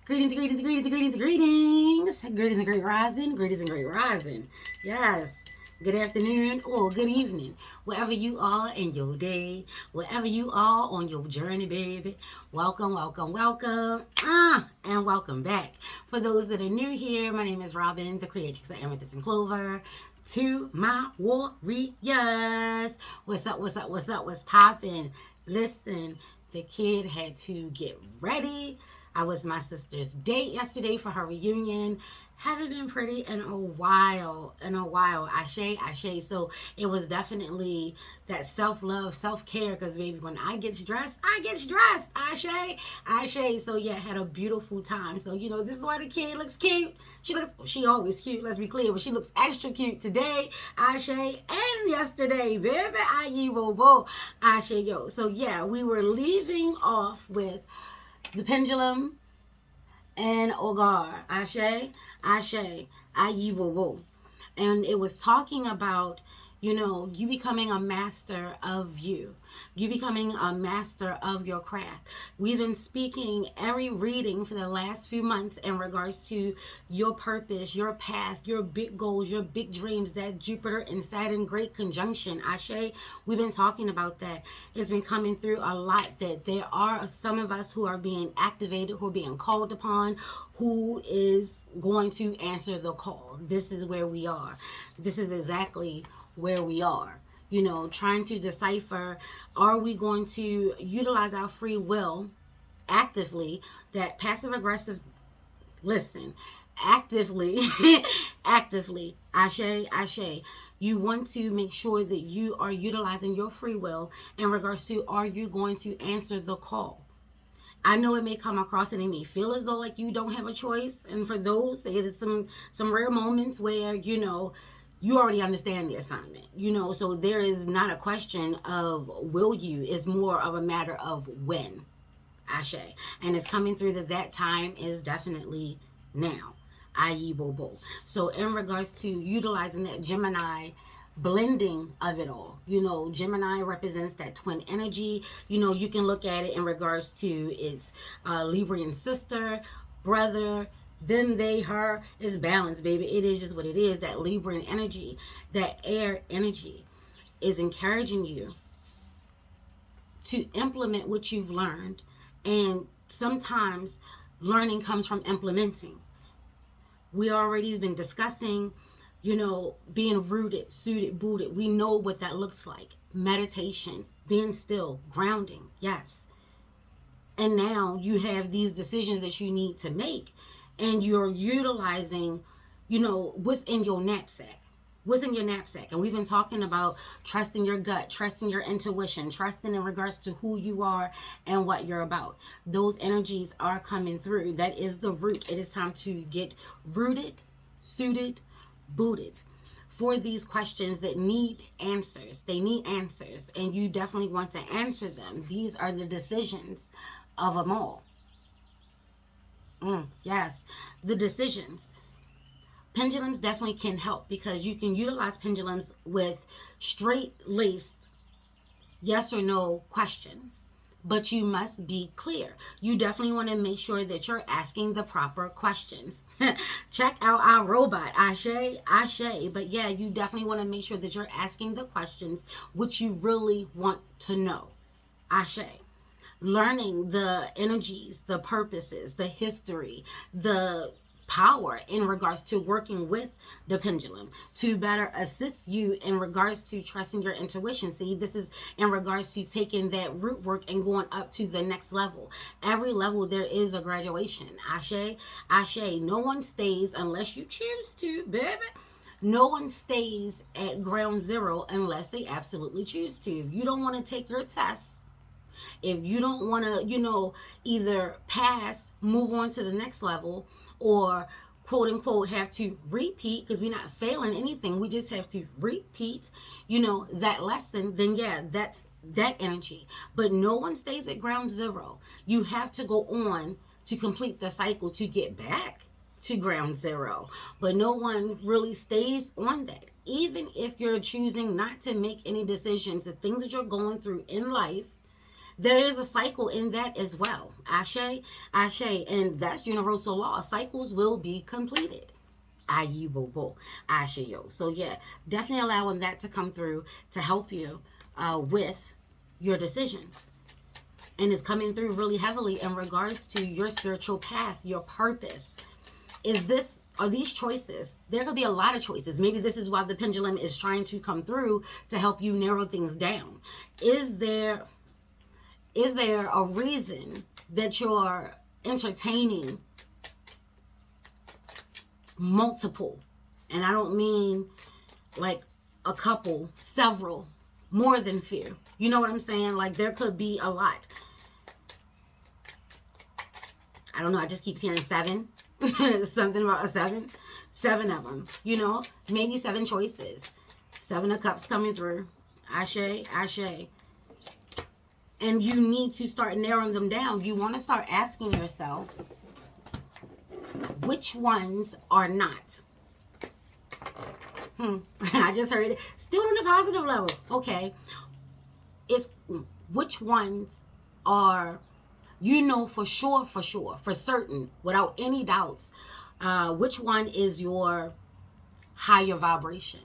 Greetings, greetings, greetings, greetings, greetings. Greetings and great rising. Greetings and great rising. Yes. Good afternoon or good evening. Wherever you are in your day, wherever you are on your journey, baby. Welcome, welcome, welcome. And welcome back. For those that are new here, my name is Robin, the creatrix of Amethyst and Clover. To my warriors. What's up, what's up, what's up, what's poppin'? Listen, the kid had to get ready. I was my sister's date yesterday for her reunion. Haven't been pretty in a while. Ashe. So it was definitely that self-love, self-care. Because baby, when I get dressed, Ashe. So yeah, had a beautiful time. So this is why the kid looks cute. She always cute. Let's be clear, but she looks extra cute today, Ashe, and yesterday, baby. Aye, bo, Ashe, yo. So yeah, we were leaving off with the pendulum and Ogar. Ashe, Ayivobo. And it was talking about, you becoming a master of you. You becoming a master of your craft. We've been speaking every reading for the last few months in regards to your purpose, your path, your big goals, your big dreams, that Jupiter and Saturn great conjunction. Ashe, we've been talking about that. It's been coming through a lot that there are some of us who are being activated, who are being called upon, who is going to answer the call. This is where we are. This is exactly where we are. Trying to decipher, are we going to utilize our free will actively? That passive aggressive, listen, actively, Ashe. You want to make sure that you are utilizing your free will in regards to, are you going to answer the call? I know it may come across and it may feel as though like you don't have a choice. And for those, it is some rare moments where, you already understand the assignment, so there is not a question of will you, it's more of a matter of when. Ashe. And it's coming through that time is definitely now. Ayi Bobo. So in regards to utilizing that Gemini blending of it all, Gemini represents that twin energy. You can look at it in regards to its Librian sister, brother, them, they, her. Is balance, baby. It is just what it is. That Librian energy, that air energy, is encouraging you to implement what you've learned. And sometimes learning comes from implementing. We already been discussing, being rooted, suited, booted. We know what that looks like. Meditation, being still, grounding, yes. And now you have these decisions that you need to make, and you're utilizing, what's in your knapsack. What's in your knapsack? And we've been talking about trusting your gut, trusting your intuition, trusting in regards to who you are and what you're about. Those energies are coming through. That is the root. It is time to get rooted, suited, booted for these questions that need answers. They need answers, and you definitely want to answer them. These are the decisions of them all. Yes, the decisions. Pendulums definitely can help because you can utilize pendulums with straight laced yes or no questions. But you must be clear. You definitely want to make sure that you're asking the proper questions. Check out our robot, Ashe. But yeah, you definitely want to make sure that you're asking the questions which you really want to know. Ashe. Learning the energies, the purposes, the history, the power in regards to working with the pendulum to better assist you in regards to trusting your intuition. See, this is in regards to taking that root work and going up to the next level. Every level there is a graduation. Ashe. No one stays unless you choose to, baby. No one stays at ground zero unless they absolutely choose to. If you don't want to take your test, if you don't want to, either pass, move on to the next level, or quote unquote have to repeat, because we're not failing anything, we just have to repeat, that lesson, then yeah, that's that energy. But no one stays at ground zero. You have to go on to complete the cycle to get back to ground zero. But no one really stays on that. Even if you're choosing not to make any decisions, the things that you're going through in life, There is a cycle in that as well. Ashe, Ashe, and that's universal law. Cycles will be completed. Ayi bobo, Ashe yo. So yeah, definitely allowing that to come through to help you with your decisions. And it's coming through really heavily in regards to your spiritual path, your purpose. Are these choices? There could be a lot of choices. Maybe this is why the pendulum is trying to come through to help you narrow things down. Is there a reason that you're entertaining multiple? And I don't mean like a couple, several, more than few. You know what I'm saying? Like there could be a lot. I don't know. I just keep hearing 7. Something about a 7. 7 of them. You know, maybe 7 choices. 7 of Cups coming through. Ashe, Ashe. And you need to start narrowing them down. You want to start asking yourself, which ones are not? I just heard it. Still on a positive level. Okay. It's which ones are, you know, for sure, for certain, without any doubts, which one is your higher vibration?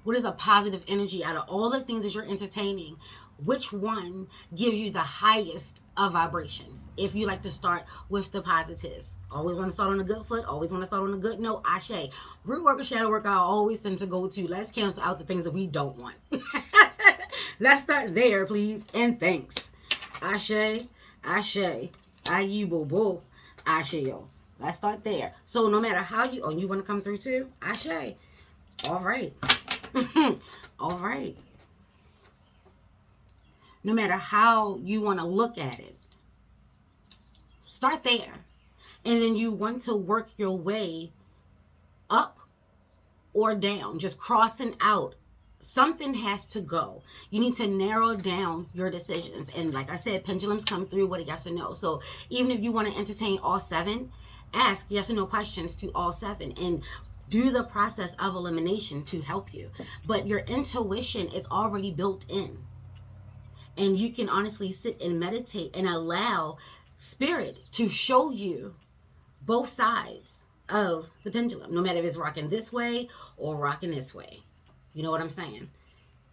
What is a positive energy out of all the things that you're entertaining? Which one gives you the highest of vibrations? If you like to start with the positives, always want to start on a good foot, always want to start on a good note. Ashe. Root work or shadow work, I always tend to go to. Let's cancel out the things that we don't want. Let's start there, please, and thanks. Ashe, Ashe, Ayi Bobo, Ashe yo. Let's start there. So no matter how you, you want to come through too? Ashe. All right. All right. No matter how you want to look at it, start there. And then you want to work your way up or down, just crossing out. Something has to go. You need to narrow down your decisions. And like I said, pendulums come through with a yes or no. So even if you want to entertain all 7, ask yes or no questions to all 7 and do the process of elimination to help you. But your intuition is already built in. And you can honestly sit and meditate and allow spirit to show you both sides of the pendulum, no matter if it's rocking this way or rocking this way. You know what I'm saying?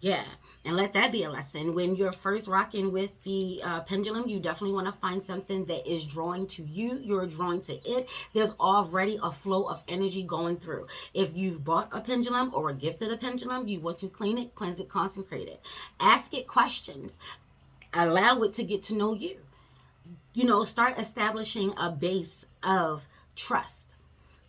Yeah. And let that be a lesson. When you're first rocking with the pendulum, you definitely want to find something that is drawing to you. You're drawing to it. There's already a flow of energy going through. If you've bought a pendulum or are gifted a pendulum, you want to clean it, cleanse it, consecrate it. Ask it questions. Allow it to get to know you. You know, start establishing a base of trust.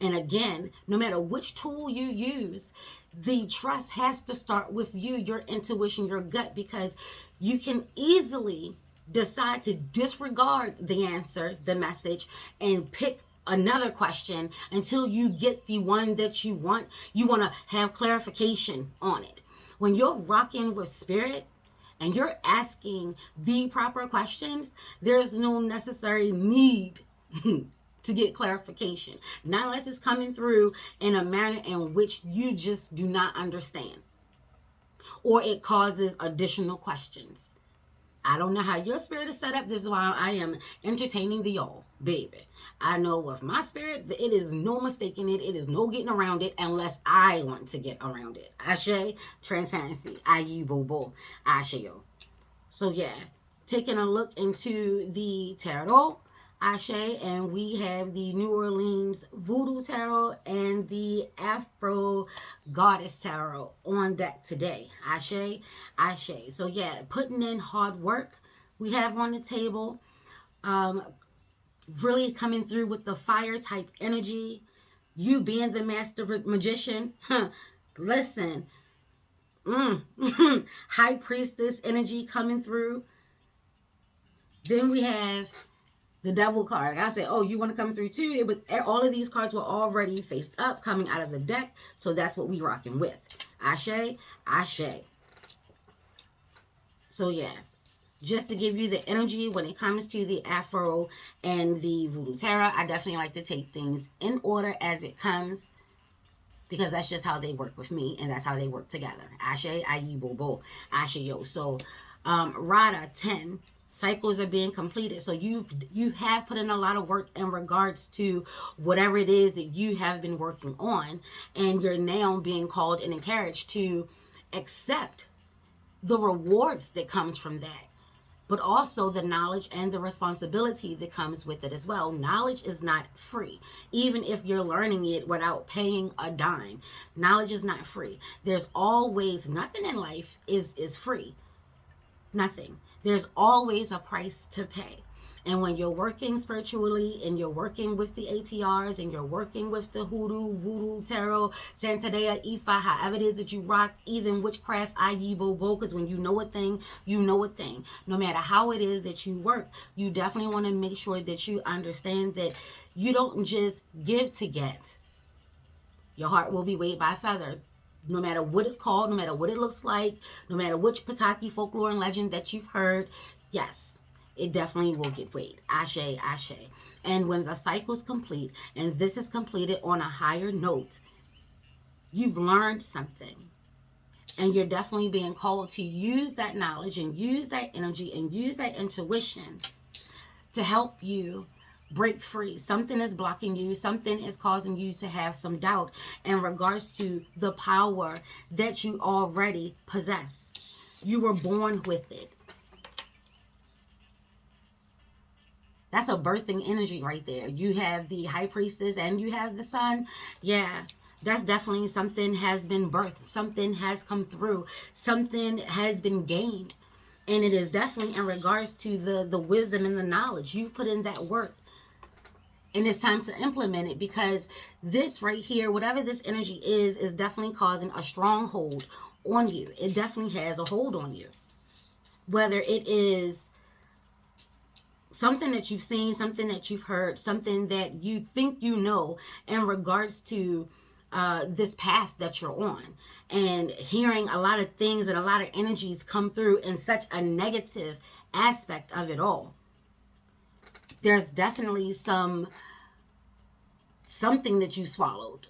And again, no matter which tool you use, the trust has to start with you, your intuition, your gut, because you can easily decide to disregard the answer, the message, and pick another question until you get the one that you want. You want to have clarification on it. When you're rocking with spirit and you're asking the proper questions, there's no necessary need to get clarification. Not unless it's coming through in a manner in which you just do not understand. Or it causes additional questions. I don't know how your spirit is set up. This is why I am entertaining the y'all, baby. I know with my spirit, it is no mistaking it. It is no getting around it unless I want to get around it. Ashe, transparency. Ayi bobo. Ashe yo. So yeah, taking a look into the tarot. Ashe, and we have the New Orleans Voodoo Tarot and the Afro Goddess Tarot on deck today. Ashe, Ashe. So yeah, putting in hard work we have on the table. Really coming through with the fire type energy. You being the master magician. Listen. High priestess energy coming through. Then we have the devil card. Like I said, oh, you want to come through too? But all of these cards were already faced up, coming out of the deck. So that's what we rocking with. Ashe, Ashe. So yeah, just to give you the energy when it comes to the Afro and the Voodoo Tarot, I definitely like to take things in order as it comes, because that's just how they work with me, and that's how they work together. Ashe, Ayi Bobo, Ashe Yo. So, Rada 10. Cycles are being completed. So you have put in a lot of work in regards to whatever it is that you have been working on, and you're now being called and encouraged to accept the rewards that comes from that, but also the knowledge and the responsibility that comes with it as well. Knowledge is not free. Even if you're learning it without paying a dime, knowledge is not free. There's always, nothing in life is free. Nothing. There's always a price to pay. And when you're working spiritually and you're working with the ATRs and you're working with the hoodoo, voodoo, tarot, Santeria, Ifa, however it is that you rock, even witchcraft, Ayi, Bobo, because when you know a thing, you know a thing. No matter how it is that you work, you definitely want to make sure that you understand that you don't just give to get. Your heart will be weighed by a feather. No matter what it's called, no matter what it looks like, no matter which Pataki folklore and legend that you've heard, yes, it definitely will get weighed. Ashe, ashe. And when the cycle's complete, and this is completed on a higher note, you've learned something. And you're definitely being called to use that knowledge and use that energy and use that intuition to help you break free. Something is blocking you. Something is causing you to have some doubt in regards to the power that you already possess. You were born with it. That's a birthing energy right there. You have the high priestess and you have the sun. Yeah, that's definitely something has been birthed. Something has come through. Something has been gained. And it is definitely in regards to the wisdom and the knowledge. You've put in that work. And it's time to implement it, because this right here, whatever this energy is definitely causing a stronghold on you. It definitely has a hold on you. Whether it is something that you've seen, something that you've heard, something that you think you know in regards to this path that you're on, and hearing a lot of things and a lot of energies come through in such a negative aspect of it all. There's definitely something that you swallowed.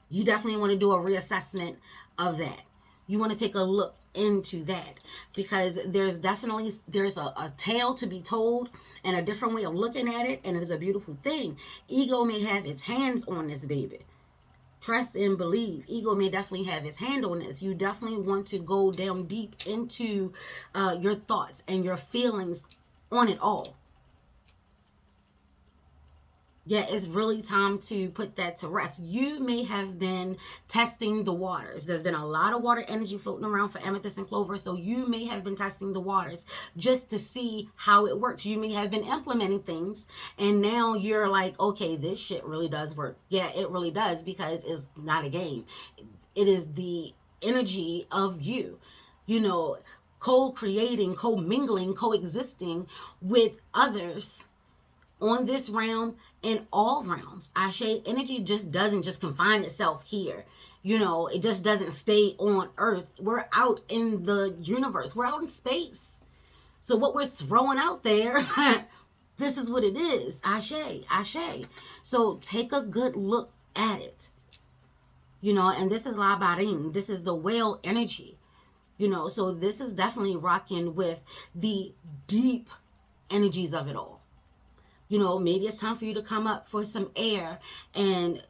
You definitely want to do a reassessment of that. You want to take a look into that, because there's a tale to be told and a different way of looking at it, and it is a beautiful thing. Ego may have its hands on this baby. Trust and believe. Ego may definitely have his hand on this. You definitely want to go down deep into your thoughts and your feelings on it all. Yeah, it's really time to put that to rest. You may have been testing the waters. There's been a lot of water energy floating around for amethyst and clover. So you may have been testing the waters just to see how it works. You may have been implementing things, and now you're like, okay, this shit really does work. Yeah, it really does, because it's not a game. It is the energy of you, co-creating, co-mingling, coexisting with others on this realm and all realms. Ashe, energy just doesn't just confine itself here. It just doesn't stay on Earth. We're out in the universe. We're out in space. So what we're throwing out there, this is what it is. Ashe, ashe. So take a good look at it. And this is La Barin. This is the whale energy. So this is definitely rocking with the deep energies of it all. Maybe it's time for you to come up for some air and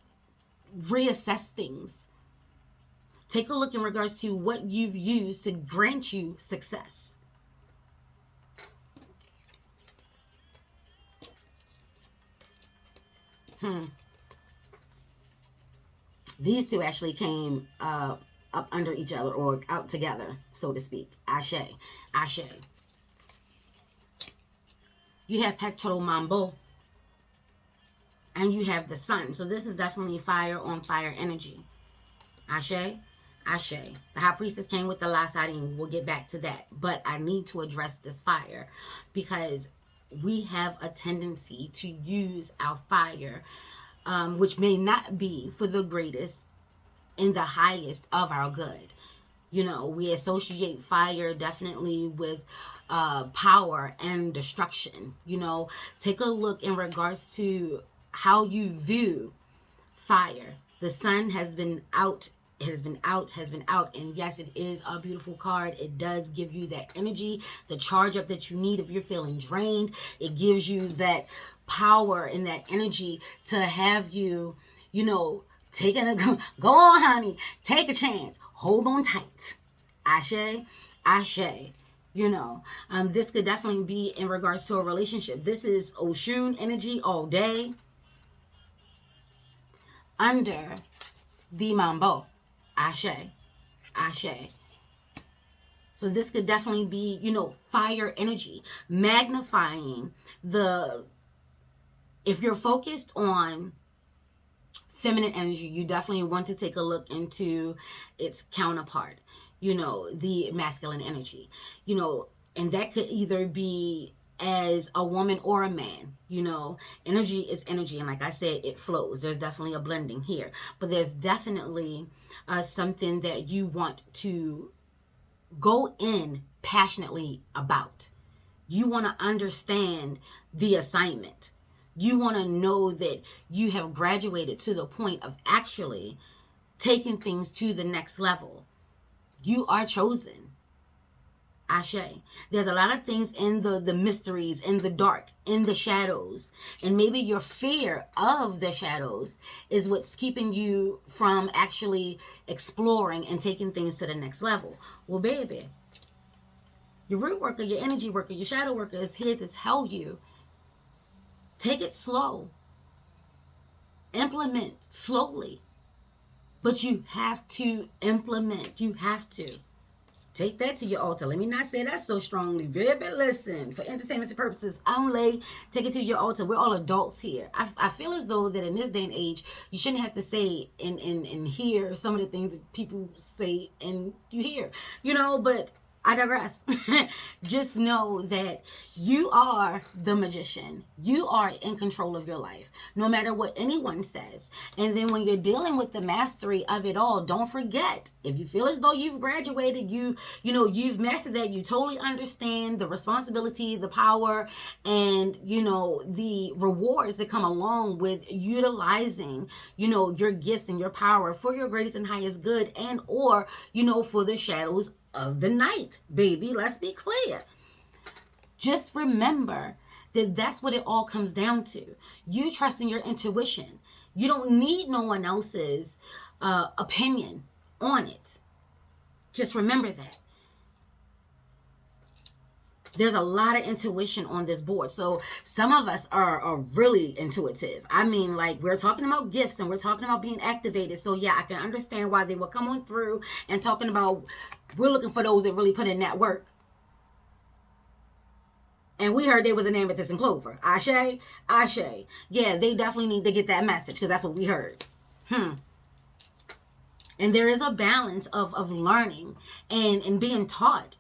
reassess things. Take a look in regards to what you've used to grant you success. These two actually came up under each other, or out together, so to speak. Ashe, ashe. You have Petro Mambo, and you have the sun. So this is definitely fire on fire energy. Ashe, ashe. The high priestess came with the last and we'll get back to that. But I need to address this fire, because we have a tendency to use our fire, which may not be for the greatest and the highest of our good. We associate fire definitely with power and destruction. Take a look in regards to how you view fire. The sun has been out It has been out. And yes, it is a beautiful card. It does give you that energy, the charge up that you need if you're feeling drained. It gives you that power and that energy to have you, you know, taking a go on, honey, take a chance, hold on tight. Ashe, ashe. You know, this could definitely be in regards to a relationship. This is Oshun energy all day under the mambo. Ashe, ashe. So this could definitely be, you know, fire energy, magnifying the, if you're focused on feminine energy, you definitely want to take a look into its counterpart, you know, the masculine energy, you know, and that could either be as a woman or a man. You know, energy is energy, and like I said, it flows. There's definitely a blending here, but there's definitely something that you want to go in passionately about. You want to understand the assignment. You want to know that you have graduated to the point of actually taking things to the next level. You are chosen. Ashe. There's a lot of things in the mysteries, in the dark, in the shadows. And maybe your fear of the shadows is what's keeping you from actually exploring and taking things to the next level. Well, baby, your root worker, your energy worker, your shadow worker is here to tell you, take it slow. Implement slowly. But you have to implement. You have to. Take that to your altar. Let me not say that so strongly. Baby, listen. For entertainment purposes only, take it to your altar. We're all adults here. I feel as though that in this day and age, you shouldn't have to say and hear some of the things that people say and you hear. You know, but I digress. Just know that you are the magician. You are in control of your life, no matter what anyone says. And then when you're dealing with the mastery of it all, don't forget, if you feel as though you've graduated, you've mastered that, you totally understand the responsibility, the power, and, the rewards that come along with utilizing, your gifts and your power for your greatest and highest good, and or, for the shadows of the night, baby. Let's be clear. Just remember that that's what it all comes down to. You trusting your intuition. You don't need no one else's opinion on it. Just remember that. There's a lot of intuition on this board. So some of us are really intuitive. I mean, like, we're talking about gifts and we're talking about being activated. So yeah, I can understand why they will come on through and talking about, we're looking for those that really put in that work. And we heard there was an amethyst and clover. Ashe, ashe. Yeah, they definitely need to get that message because that's what we heard. And there is a balance of learning and being taught.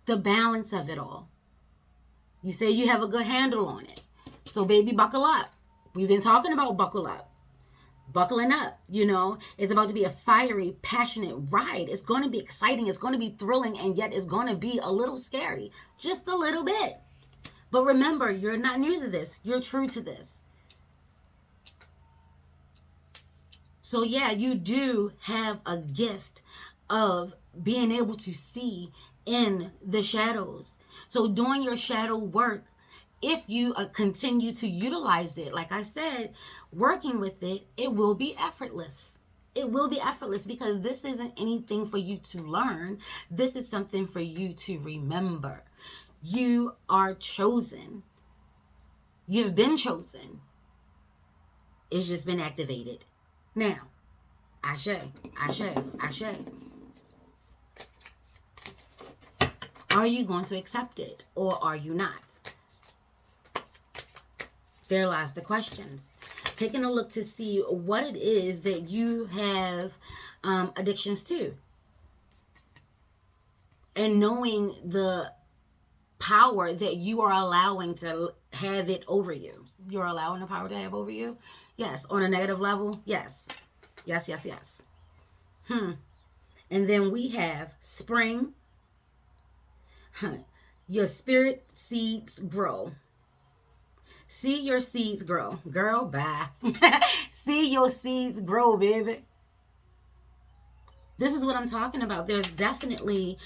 The balance of it all. You say you have a good handle on it. So baby, buckle up. We've been talking about buckle up. Buckling up, it's about to be a fiery, passionate ride. It's going to be exciting. It's going to be thrilling, and yet it's going to be a little scary. Just a little bit. But remember, you're not new to this. You're true to this. So yeah, you do have a gift of being able to see in the shadows. So doing your shadow work, if you continue to utilize it, like I said, working with it, it will be effortless. It will be effortless because this isn't anything for you to learn. This is something for you to remember. You are chosen. You've been chosen. It's just been activated. Now, ashe, ashe, ashe. Are you going to accept it or are you not? There lies the questions. Taking a look to see what it is that you have addictions to. And knowing the power that you are allowing to have it over you. You're allowing the power to have over you? Yes. On a negative level? Yes. Yes, yes, yes. And then we have spring. Your spirit seeds grow. See your seeds grow. Girl, bye. See your seeds grow, baby. This is what I'm talking about. There's definitely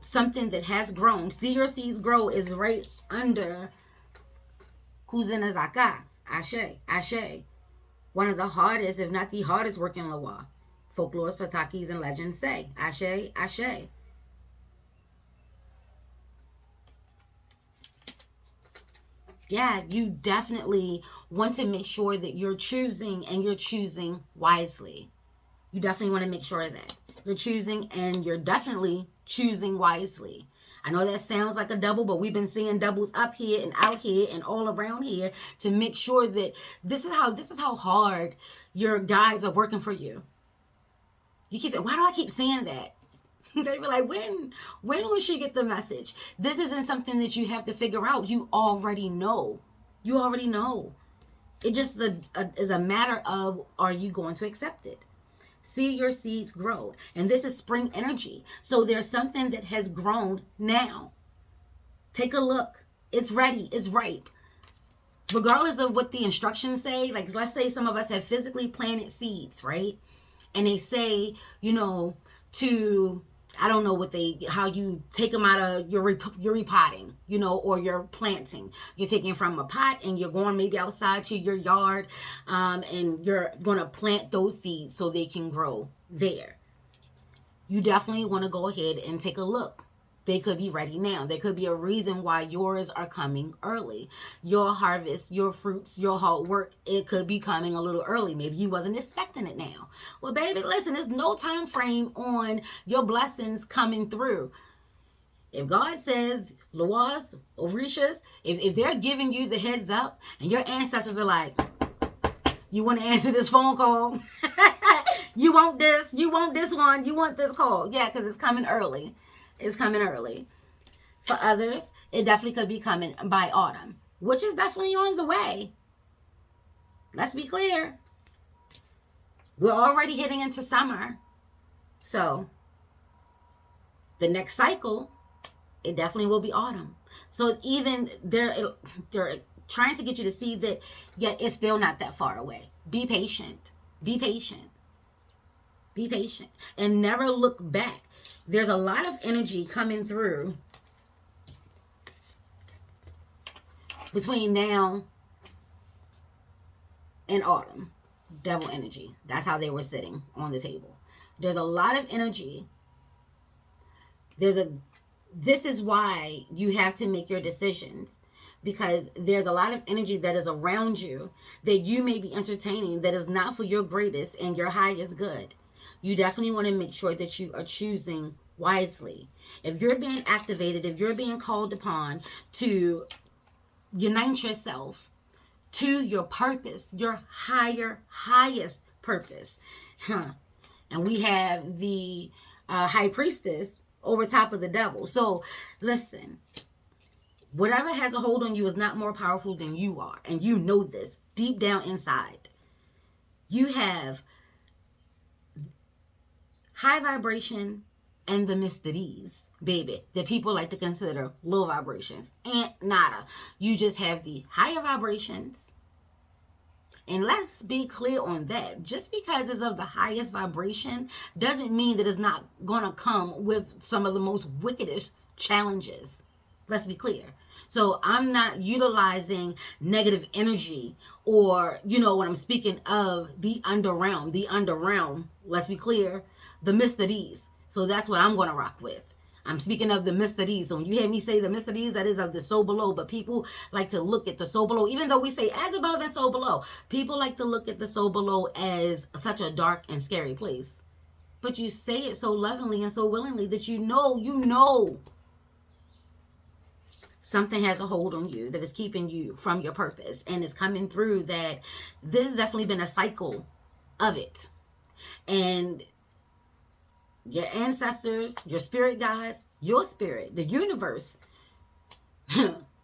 something that has grown. See your seeds grow is right under Kuzina Zaka. Ashe. Ashe. One of the hardest, if not the hardest working lawa. Folklores, patakis, and legends say. Ashe. Ashe. Yeah, you definitely want to make sure that you're choosing and you're choosing wisely. You definitely want to make sure that you're choosing and you're definitely choosing wisely. I know that sounds like a double, but we've been seeing doubles up here and out here and all around here to make sure that this is how hard your guides are working for you. You keep saying, why do I keep saying that? They be like, when will she get the message? This isn't something that you have to figure out. You already know. You already know. It just is a matter of, are you going to accept it? See your seeds grow. And this is spring energy. So there's something that has grown now. Take a look. It's ready. It's ripe. Regardless of what the instructions say, like let's say some of us have physically planted seeds, right? And they say, to, I don't know how you take them out of your repotting, or you're planting. You're taking from a pot and you're going maybe outside to your yard, and you're going to plant those seeds so they can grow there. You definitely want to go ahead and take a look. They could be ready now. There could be a reason why yours are coming early. Your harvest, your fruits, your hard work, it could be coming a little early. Maybe you wasn't expecting it now. Well, baby, listen, there's no time frame on your blessings coming through. If God says, Loas, Orishas, if they're giving you the heads up and your ancestors are like, you want to answer this phone call? You want this one, you want this call. Yeah, because it's coming early. It's coming early. For others, it definitely could be coming by autumn, which is definitely on the way. Let's be clear. We're already hitting into summer. So the next cycle, it definitely will be autumn. So even they're trying to get you to see that, yet it's still not that far away. Be patient. Be patient. Be patient. And never look back. There's a lot of energy coming through between now and autumn. Devil energy. That's how they were sitting on the table. There's a lot of energy. This is why you have to make your decisions, because there's a lot of energy that is around you that you may be entertaining that is not for your greatest and your highest good. You definitely want to make sure that you are choosing wisely. If you're being activated, if you're being called upon to unite yourself to your purpose, your highest purpose. And we have the high priestess over top of the devil. So listen, whatever has a hold on you is not more powerful than you are. And you know this deep down inside. You have high vibration and the mysteries, baby, that people like to consider low vibrations. And nada. You just have the higher vibrations. And let's be clear on that. Just because it's of the highest vibration doesn't mean that it's not going to come with some of the most wickedest challenges. Let's be clear. So I'm not utilizing negative energy or, when I'm speaking of the underrealm, let's be clear, the mysteries. So that's what I'm going to rock with. I'm speaking of the mysteries. So when you hear me say the mysteries, that is of the soul below. But people like to look at the soul below, even though we say as above and so below. People like to look at the soul below as such a dark and scary place. But you say it so lovingly and so willingly that you know something has a hold on you that is keeping you from your purpose. And it's coming through that this has definitely been a cycle of it. And your ancestors, your spirit guides, your spirit, the universe,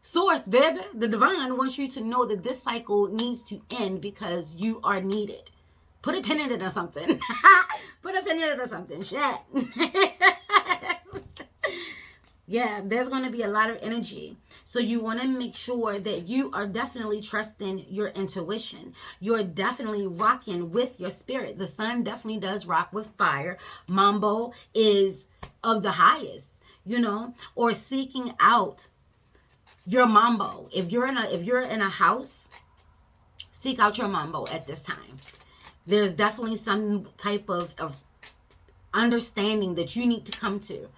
source, baby, the divine wants you to know that this cycle needs to end because you are needed. Put a pin in it or something. Put a pin in it or something. Shit. Yeah, there's going to be a lot of energy. So you want to make sure that you are definitely trusting your intuition. You're definitely rocking with your spirit. The sun definitely does rock with fire. Mambo is of the highest, or seeking out your mambo. If you're in a house, seek out your mambo at this time. There's definitely some type of understanding that you need to come to.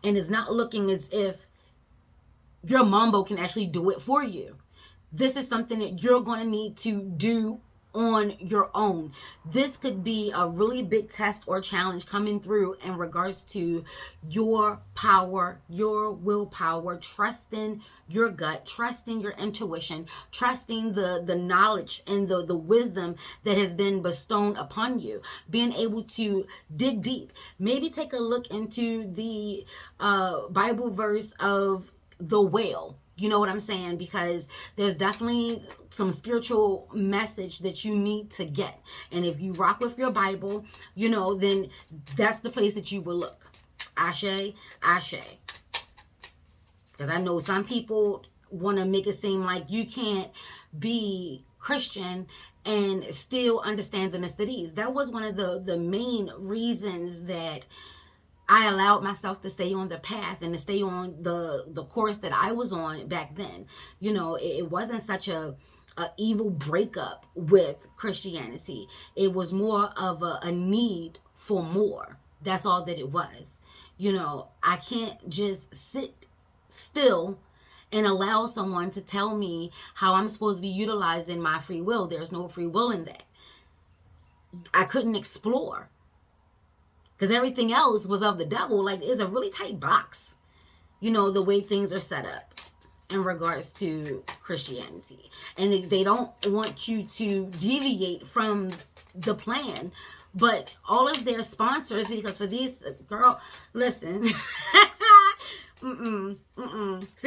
And it's not looking as if your mambo can actually do it for you. This is something that you're going to need to do on your own. This could be a really big test or challenge coming through in regards to your power, your willpower, trusting your gut, trusting your intuition, trusting the knowledge and the wisdom that has been bestowed upon you, being able to dig deep. Maybe take a look into the Bible verse of the whale. You know what I'm saying? Because there's definitely some spiritual message that you need to get. And if you rock with your Bible, then that's the place that you will look. Ashe, ashe. Because I know some people want to make it seem like you can't be Christian and still understand the mysteries. That was one of the main reasons that I allowed myself to stay on the path and to stay on the course that I was on back then. It wasn't such a evil breakup with Christianity. It was more of a need for more. That's all that it was. I can't just sit still and allow someone to tell me how I'm supposed to be utilizing my free will. There's no free will in that. I couldn't explore. Because everything else was of the devil. Like, it's a really tight box, the way things are set up in regards to Christianity. And they don't want you to deviate from the plan. But all of their sponsors, because for these, girl, listen. See,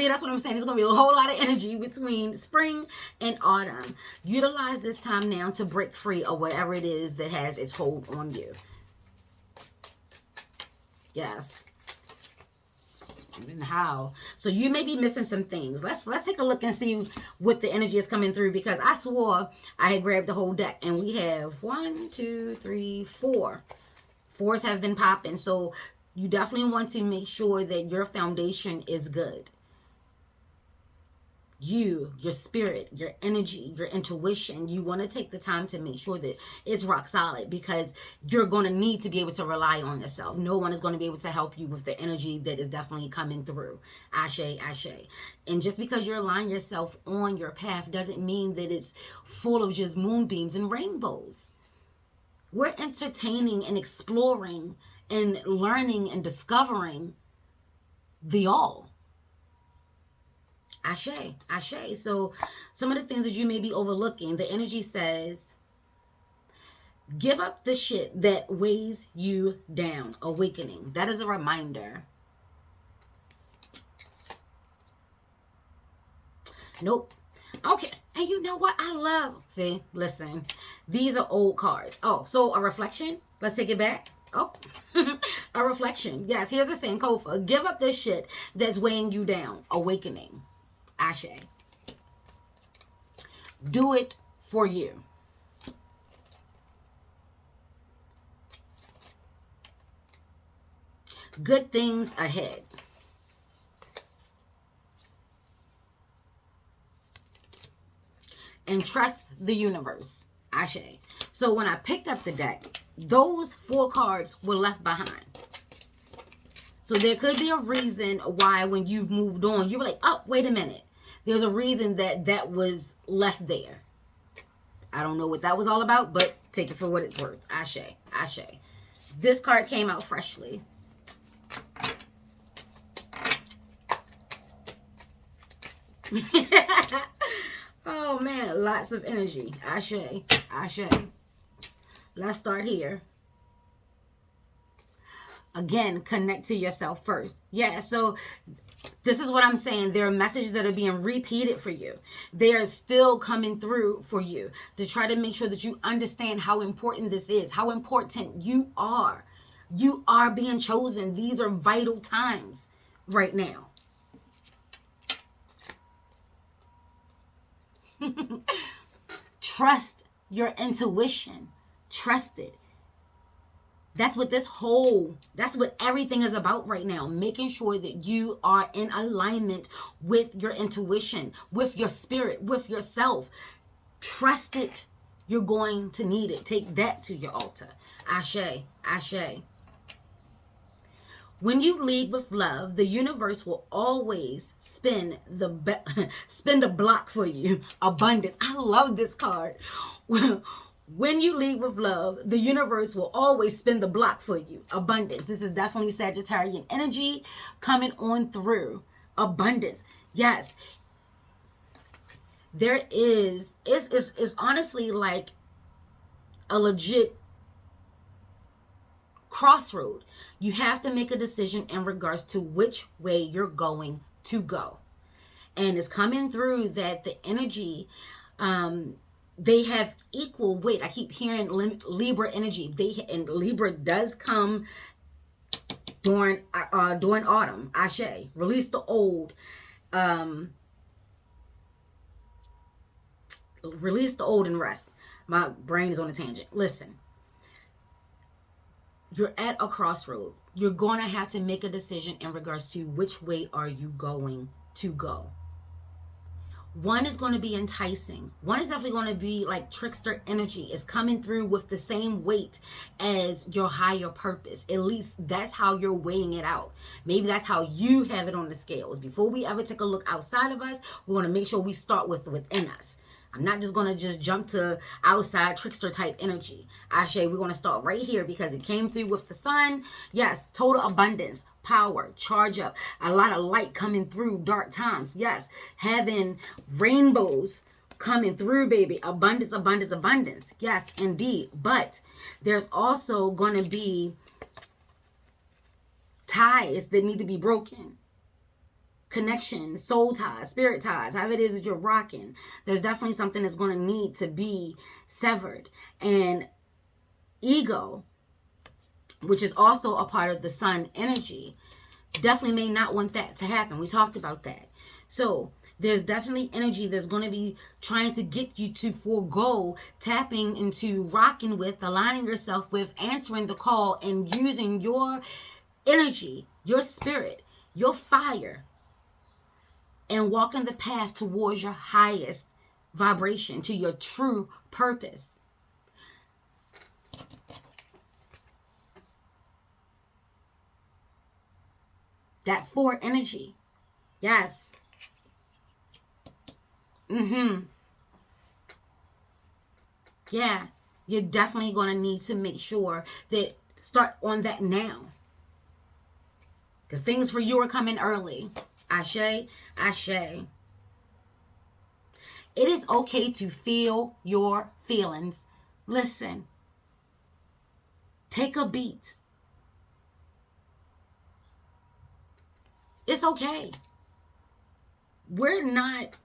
that's what I'm saying. There's going to be a whole lot of energy between spring and autumn. Utilize this time now to break free of whatever it is that has its hold on you. Yes. And how? So you may be missing some things. Let's take a look and see what the energy is coming through, because I swore I had grabbed the whole deck, and we have 1, 2, 3, 4. Fours have been popping. So you definitely want to make sure that your foundation is good. Your spirit, your energy, your intuition, you want to take the time to make sure that it's rock solid, because you're going to need to be able to rely on yourself. No one is going to be able to help you with the energy that is definitely coming through. Ashe, ashe. And just because you're aligning yourself on your path doesn't mean that it's full of just moonbeams and rainbows. We're entertaining and exploring and learning and discovering the all. Ashe, ashe. So some of the things that you may be overlooking, the energy says, give up the shit that weighs you down. Awakening. That is a reminder. Nope. Okay. And you know what I love? See, listen. These are old cards. Oh, so a reflection? Let's take it back. Oh, a reflection. Yes, here's a Sankofa. Give up this shit that's weighing you down. Awakening. Ashe. Do it for you. Good things ahead. And trust the universe. Ashe. So when I picked up the deck, those 4 cards were left behind. So there could be a reason why when you've moved on, you were like, oh, wait a minute. There's a reason that was left there. I don't know what that was all about, but take it for what it's worth. Ashe, ashe. This card came out freshly. Oh, man, lots of energy. Ashe, ashe. Let's start here. Again, connect to yourself first. Yeah, so this is what I'm saying. There are messages that are being repeated for you. They are still coming through for you to try to make sure that you understand how important this is, how important you are. You are being chosen. These are vital times right now. Trust your intuition. Trust it. That's what that's what everything is about right now. Making sure that you are in alignment with your intuition, with your spirit, with yourself. Trust it. You're going to need it. Take that to your altar. Ashe, ashe. When you lead with love, the universe will always spin the block for you. Abundance. I love this card. When you lead with love, the universe will always spin the block for you. Abundance. This is definitely Sagittarian energy coming on through. Abundance. Yes. There is, it's honestly like a legit crossroad. You have to make a decision in regards to which way you're going to go. And it's coming through that the energy, they have equal weight. I keep hearing Libra energy. And Libra does come during autumn. Ashe. Release the old. Release the old and rest. My brain is on a tangent. Listen. You're at a crossroad. You're going to have to make a decision in regards to which way are you going to go. One is going to be enticing. One is definitely going to be like trickster energy. It's coming through with the same weight as your higher purpose. At least that's how you're weighing it out. Maybe that's how you have it on the scales. Before we ever take a look outside of us, we want to make sure we start with within us. I'm not just going to just jump to outside trickster type energy. Ashe, we're going to start right here because it came through with the sun. Yes, total abundance, power, charge up, a lot of light coming through dark times. Yes, having rainbows coming through, baby. Abundance, abundance, abundance. Yes, indeed. But there's also going to be ties that need to be broken. Connection, soul ties, spirit ties, however it is that you're rocking. There's definitely something that's going to need to be severed. And ego, which is also a part of the sun energy, definitely may not want that to happen. We talked about that. So there's definitely energy that's going to be trying to get you to forego tapping into rocking with, aligning yourself with, answering the call, and using your energy, your spirit, your fire, and walking the path towards your highest vibration, to your true purpose. That 4 energy. Yes. Yeah. You're definitely going to need to make sure that start on that now. Because things for you are coming early. Ashe, ashe. It is okay to feel your feelings. Listen. Take a beat. It's okay. We're not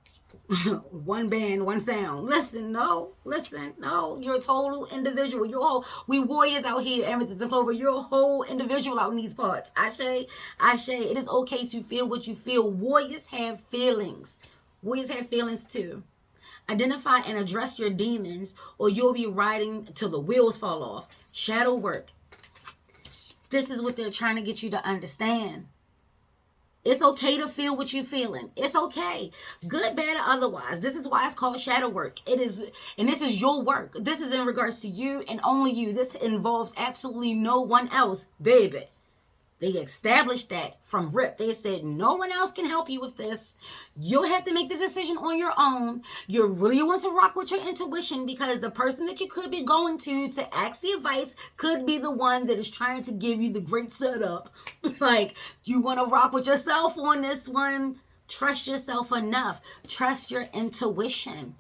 one band, one sound. Listen, no. You're a total individual. You're whole. We warriors out here, amethyst and clover. You're a whole individual out in these parts. Ashe, ashe. It is okay to feel what you feel. Warriors have feelings. Warriors have feelings too. Identify and address your demons, or you'll be riding till the wheels fall off. Shadow work. This is what they're trying to get you to understand. It's okay to feel what you're feeling. It's okay. Good, bad, or otherwise. This is why it's called shadow work. It is, and this is your work. This is in regards to you and only you. This involves absolutely no one else, baby. They established that from RIP. They said no one else can help you with this. You'll have to make the decision on your own. You really want to rock with your intuition, because the person that you could be going to ask the advice could be the one that is trying to give you the great setup. Like, you want to rock with yourself on this one. Trust yourself enough. Trust your intuition.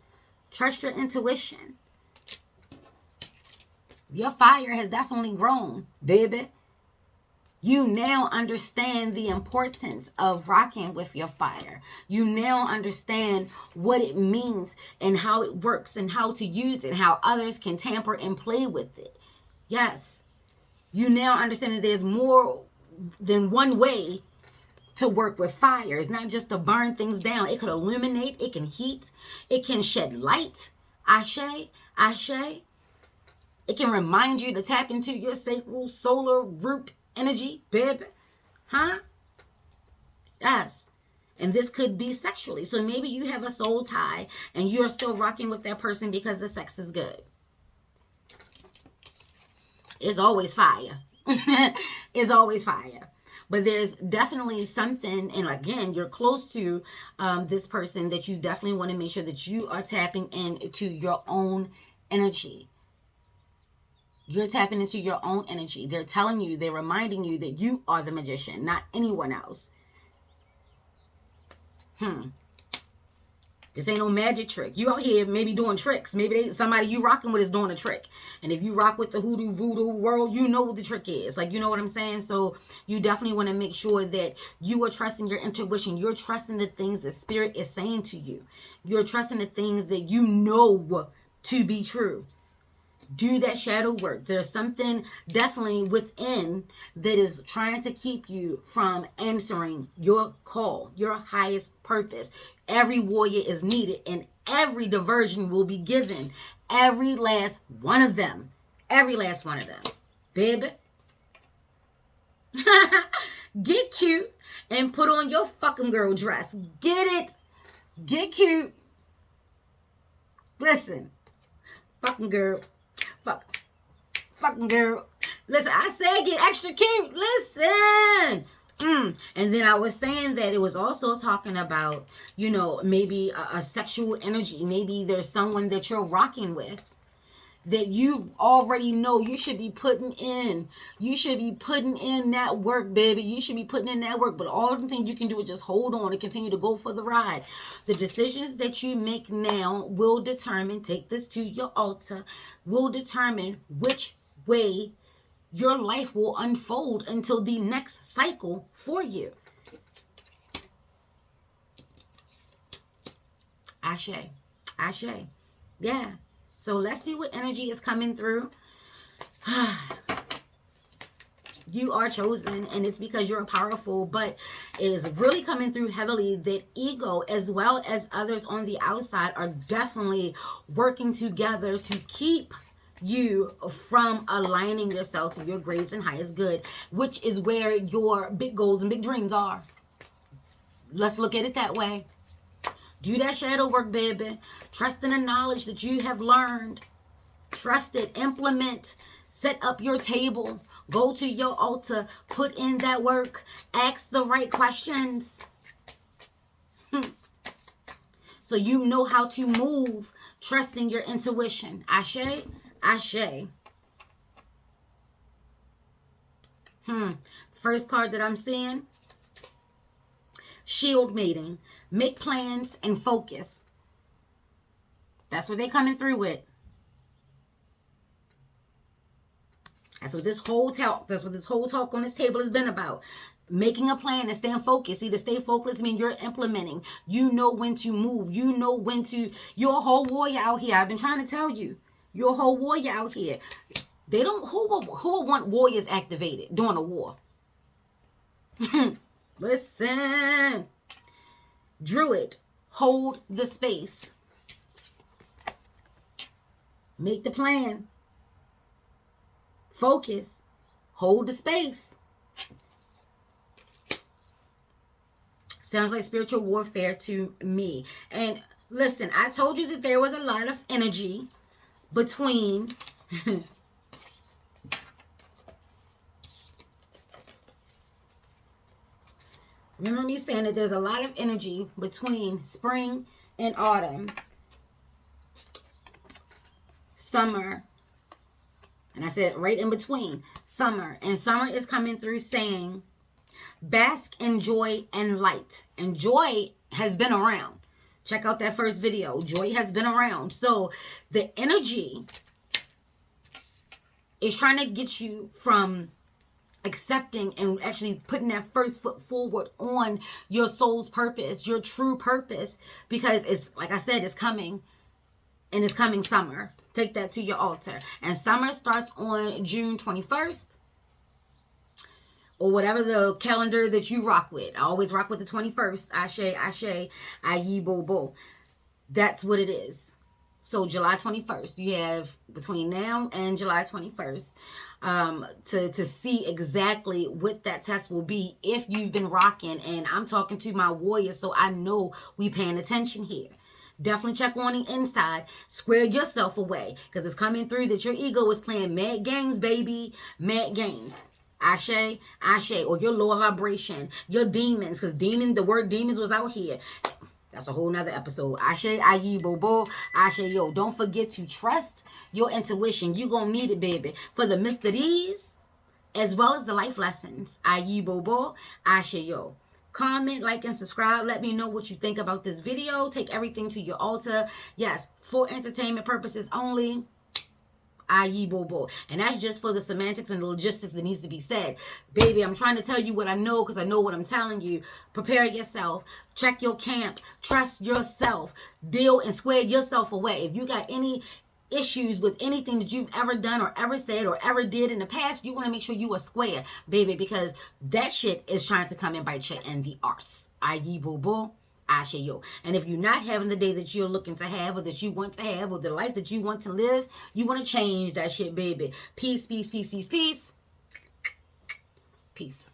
Trust your intuition. Your fire has definitely grown, baby. You now understand the importance of rocking with your fire. You now understand what it means and how it works and how to use it, how others can tamper and play with it. Yes, You now understand that there's more than one way to work with fire. It's not just to burn things down. It could illuminate, it can heat, it can shed light. Ashe, ashe. It can remind you to tap into your sacral solar root energy, baby. Huh? Yes. And this could be sexually. So maybe you have a soul tie and you're still rocking with that person because the sex is good. It's always fire. It's always fire. But there's definitely something, and again, you're close to this person that you definitely want to make sure that you are tapping into your own energy. You're tapping into your own energy. They're telling you, they're reminding you that you are the magician, not anyone else. This ain't no magic trick. You out here maybe doing tricks. Maybe somebody you rocking with is doing a trick. And if you rock with the hoodoo voodoo world, you know what the trick is. Like, you know what I'm saying? So you definitely want to make sure that you are trusting your intuition. You're trusting the things that spirit is saying to you. You're trusting the things that you know to be true. Do that shadow work. There's something definitely within that is trying to keep you from answering your call, your highest purpose. Every warrior is needed and every diversion will be given. Every last one of them. Every last one of them. Baby. Get cute and put on your fucking girl dress. Get it. Get cute. Listen. Fucking girl. Fucking girl. Listen, I said get extra cute. Listen. And then I was saying that it was also talking about, you know, maybe a sexual energy. Maybe there's someone that you're rocking with that you already know you should be putting in. You should be putting in that work, baby. You should be putting in that work. But all the things you can do is just hold on and continue to go for the ride. The decisions that you make now will determine, take this to your altar, will determine which way your life will unfold until the next cycle for you. Ashe. Ashe. Yeah. So let's see what energy is coming through. You are chosen, and it's because you're powerful, but it is really coming through heavily that ego as well as others on the outside are definitely working together to keep you from aligning yourself to your greatest and highest good, which is where your big goals and big dreams are. Let's look at it that way. Do that shadow work, baby. Trust in the knowledge that you have learned. Trust it. Implement. Set up your table. Go to your altar. Put in that work. Ask the right questions. So you know how to move. Trust in your intuition. Ashe. Ashe. First card that I'm seeing. Shield mating. Make plans and focus. That's what they're coming through with. That's what this whole talk on this table has been about. Making a plan and staying focused. See, to stay focused means you're implementing. You know when to move. You know when to. You're a whole warrior out here. I've been trying to tell you. You're a whole warrior out here. They don't. Who will want warriors activated during a war? Listen. Druid, hold the space. Make the plan. Focus. Hold the space. Sounds like spiritual warfare to me. And listen, I told you that there was a lot of energy between remember me saying that there's a lot of energy between spring and autumn, summer, and I said right in between summer. And summer is coming through saying, bask in joy and light. And joy has been around. Check out that first video. Joy has been around. So the energy is trying to get you from accepting and actually putting that first foot forward on your soul's purpose, your true purpose, because it's, like I said, it's coming, and it's coming summer. Take that to your altar. And summer starts on June 21st. or whatever the calendar that you rock with. I always rock with the 21st. Ashe, ashe, ayi, bo, bo. That's what it is. So July 21st, you have between now and July 21st to see exactly what that test will be if you've been rocking. And I'm talking to my warriors, so I know we paying attention here. Definitely check on the inside. Square yourself away, because it's coming through that your ego is playing mad games, baby. Mad games. Ashe, ashe, or your lower vibration, your demons, because the word demons was out here. That's a whole nother episode. Ashe, ayi, bobo, ashe, yo. Don't forget to trust your intuition. You gonna need it, baby, for the mysteries as well as the life lessons. Ayi, bobo, ashe, yo. Comment, like, and subscribe. Let me know what you think about this video. Take everything to your altar. Yes, for entertainment purposes only. Ayi, bobo. And that's just for the semantics and the logistics that needs to be said. Baby, I'm trying to tell you what I know, because I know what I'm telling you. Prepare yourself. Check your camp. Trust yourself. Deal and square yourself away. If you got any issues with anything that you've ever done or ever said or ever did in the past, you want to make sure you are square, baby, because that shit is trying to come and bite you in the arse. Ayi, bobo. Ashe, yo. And if you're not having the day that you're looking to have, or that you want to have, or the life that you want to live, you want to change that shit, baby. Peace, peace, peace, peace, peace. Peace.